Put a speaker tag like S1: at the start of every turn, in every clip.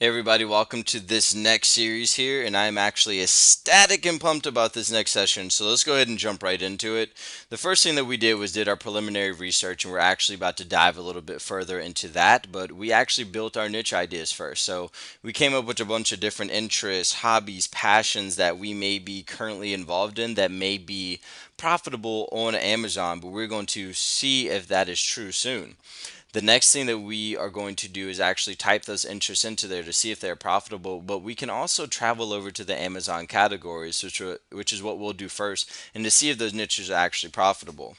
S1: Hey everybody, welcome to this next series here, and I'm actually ecstatic and pumped about this next session. So let's go ahead and jump right into it. The first thing that we did was did our preliminary research, and we're actually about to dive a little bit further into that. But we actually built our niche ideas first. So we came up with a bunch of different interests, hobbies, passions that we may be currently involved in that may be profitable on Amazon, but we're going to see if that is true soon. The next thing that we are going to do is actually type those interests into there to see if they're profitable. But we can also travel over to the Amazon categories, which is what we'll do first, and to see if those niches are actually profitable.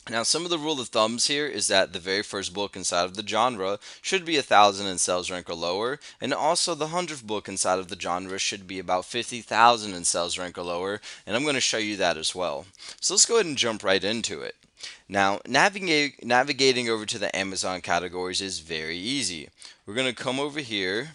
S1: Now, some of the rule of thumbs here is that the very first book inside of the genre should be 1,000 in sales rank or lower, and also the 100th book inside of the genre should be about 50,000 in sales rank or lower, and I'm going to show you that as well. So let's go ahead and jump right into it. Now, navigating over to the Amazon categories is very easy. We're going to come over here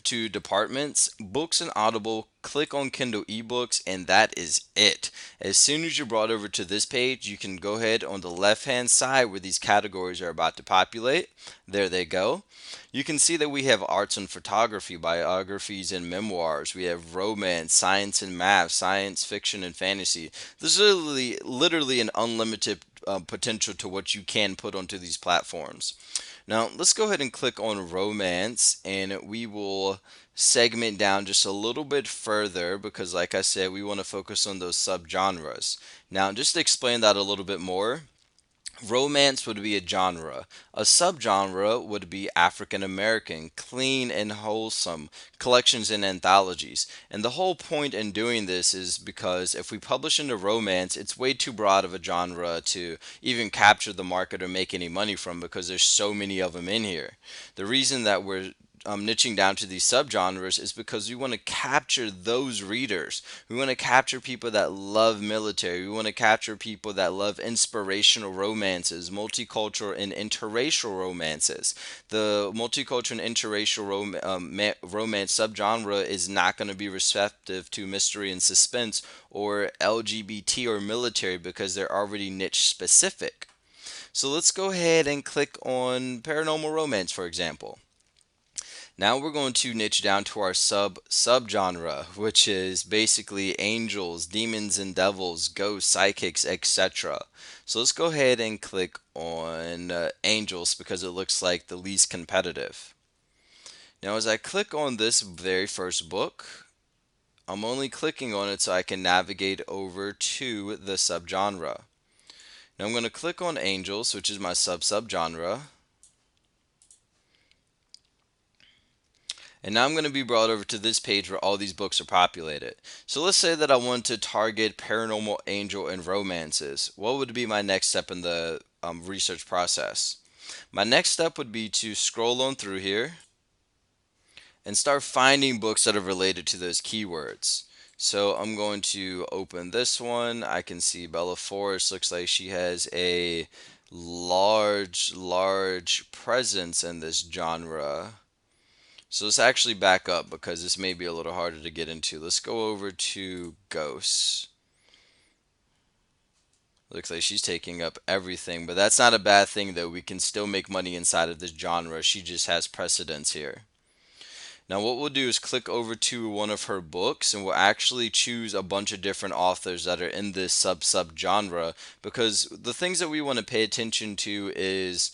S1: to departments, books and Audible, click on Kindle ebooks, and that is it. As soon as you're brought over to this page, you can go ahead on the left hand side where these categories are about to populate. There they go. You can see that we have arts and photography, biographies and memoirs. We have romance, science and math, science fiction and fantasy. There's literally an unlimited potential to what you can put onto these platforms. Now, let's go ahead and click on romance, and we will segment down just a little bit further because, like I said, we want to focus on those subgenres. Now, just to explain that a little bit more, romance would be a genre. A subgenre would be African American, clean and wholesome, collections and anthologies. And the whole point in doing this is because if we publish into romance, it's way too broad of a genre to even capture the market or make any money from because there's so many of them in here. The reason that we're niching down to these subgenres is because we want to capture those readers. We want to capture people that love military. We want to capture people that love inspirational romances, multicultural and interracial romances. The multicultural and interracial romance subgenre is not going to be receptive to mystery and suspense or LGBT or military because they're already niche specific. So let's go ahead and click on paranormal romance, for example. Now we're going to niche down to our subgenre, which is basically angels, demons and devils, ghosts, psychics, etc. So let's go ahead and click on angels because it looks like the least competitive. Now as I click on this very first book, I'm only clicking on it so I can navigate over to the subgenre. Now I'm going to click on angels, which is my subgenre. And now I'm going to be brought over to this page where all these books are populated. So let's say that I want to target paranormal, angel, and romances. What would be my next step in the research process? My next step would be to scroll on through here and start finding books that are related to those keywords. So I'm going to open this one. I can see Bella Forrest looks like she has a large presence in this genre. So let's actually back up because this may be a little harder to get into. Let's go over to Ghosts. Looks like she's taking up everything, but that's not a bad thing though. We can still make money inside of this genre. She just has precedence here. Now what we'll do is click over to one of her books and we'll actually choose a bunch of different authors that are in this sub genre because the things that we want to pay attention to is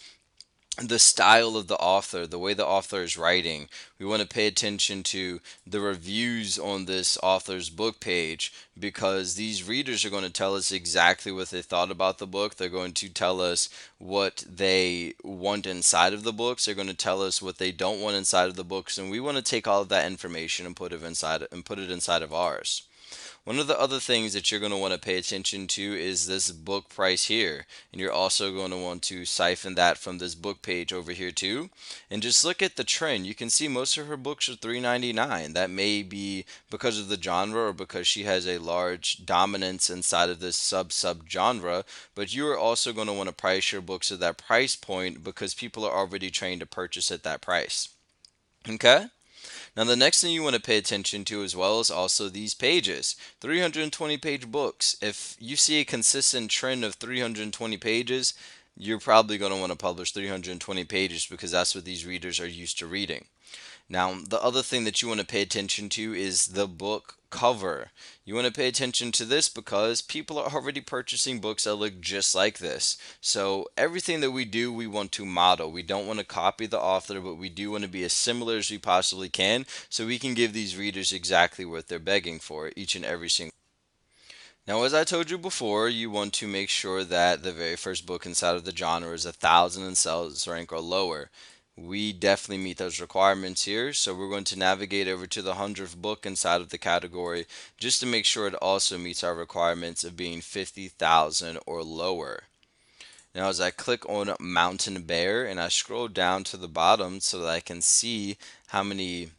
S1: the style of the author, the way the author is writing. We want to pay attention to the reviews on this author's book page because these readers are going to tell us exactly what they thought about the book. They're going to tell us what they want inside of the books. They're going to tell us what they don't want inside of the books, and we want to take all of that information and put it inside of ours. One of the other things that you're going to want to pay attention to is this book price here. And you're also going to want to siphon that from this book page over here too. And just look at the trend. You can see most of her books are $3.99. That may be because of the genre or because she has a large dominance inside of this sub genre. But you are also going to want to price your books at that price point because people are already trained to purchase at that price. Okay? Now, the next thing you want to pay attention to as well is also these pages. 320 page books. If you see a consistent trend of 320 pages, you're probably going to want to publish 320 pages because that's what these readers are used to reading. Now, the other thing that you want to pay attention to is the book cover. You want to pay attention to this because people are already purchasing books that look just like this. So, everything that we do, we want to model. We don't want to copy the author, but we do want to be as similar as we possibly can so we can give these readers exactly what they're begging for each and every single. Now, as I told you before, you want to make sure that the very first book inside of the genre is 1,000 in sales rank or lower. We definitely meet those requirements here, so we're going to navigate over to the 100th book inside of the category just to make sure it also meets our requirements of being 50,000 or lower. Now, as I click on Mountain Bear and I scroll down to the bottom so that I can see how many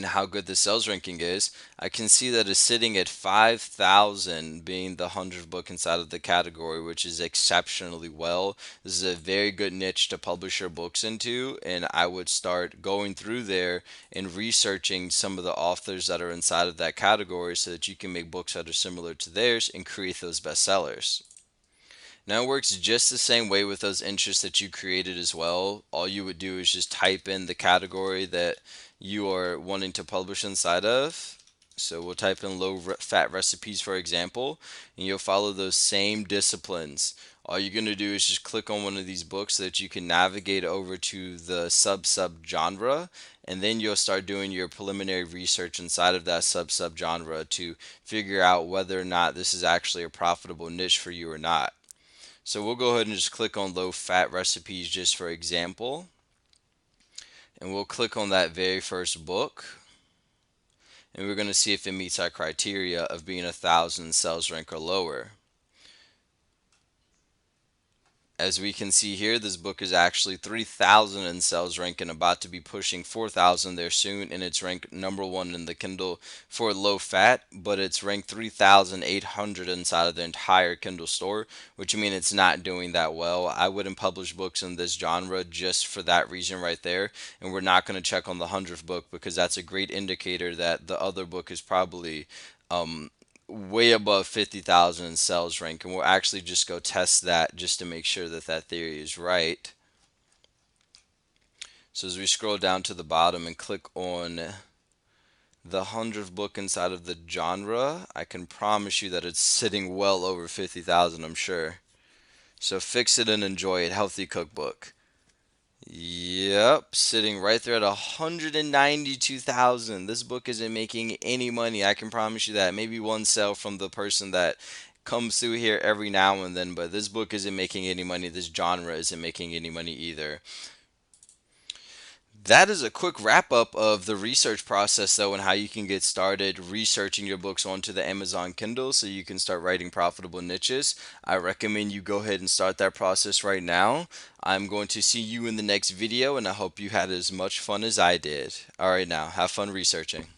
S1: how good the sales ranking is, I can see that it's sitting at 5,000, being the 100th book inside of the category, which is exceptionally well. This is a very good niche to publish your books into, and I would start going through there and researching some of the authors that are inside of that category so that you can make books that are similar to theirs and create those bestsellers. Now it works just the same way with those interests that you created as well. All you would do is just type in the category that you are wanting to publish inside of. So we'll type in fat recipes, for example, and you'll follow those same disciplines. All you're going to do is just click on one of these books so that you can navigate over to the sub genre, and then you'll start doing your preliminary research inside of that sub genre to figure out whether or not this is actually a profitable niche for you or not. So we'll go ahead and just click on low fat recipes just for example. And we'll click on that very first book. And we're going to see if it meets our criteria of being 1,000 sales rank or lower. As we can see here, this book is actually 3,000 in sales rank and about to be pushing 4,000 there soon. And it's ranked #1 in the Kindle for low fat, but it's ranked 3,800 inside of the entire Kindle store, which means it's not doing that well. I wouldn't publish books in this genre just for that reason right there. And we're not going to check on the 100th book because that's a great indicator that the other book is probably way above 50,000 in sales rank, and we'll actually just go test that just to make sure that that theory is right. So as we scroll down to the bottom and click on the 100th book inside of the genre, I can promise you that it's sitting well over 50,000, I'm sure. So Fix It and Enjoy It, Healthy Cookbook. Yep, sitting right there at 192,000. This book isn't making any money. I can promise you that. Maybe one sale from the person that comes through here every now and then, but this book isn't making any money. This genre isn't making any money either. That is a quick wrap up of the research process, though, and how you can get started researching your books onto the Amazon Kindle so you can start writing profitable niches. I recommend you go ahead and start that process right now. I'm going to see you in the next video, and I hope you had as much fun as I did. All right, now, have fun researching.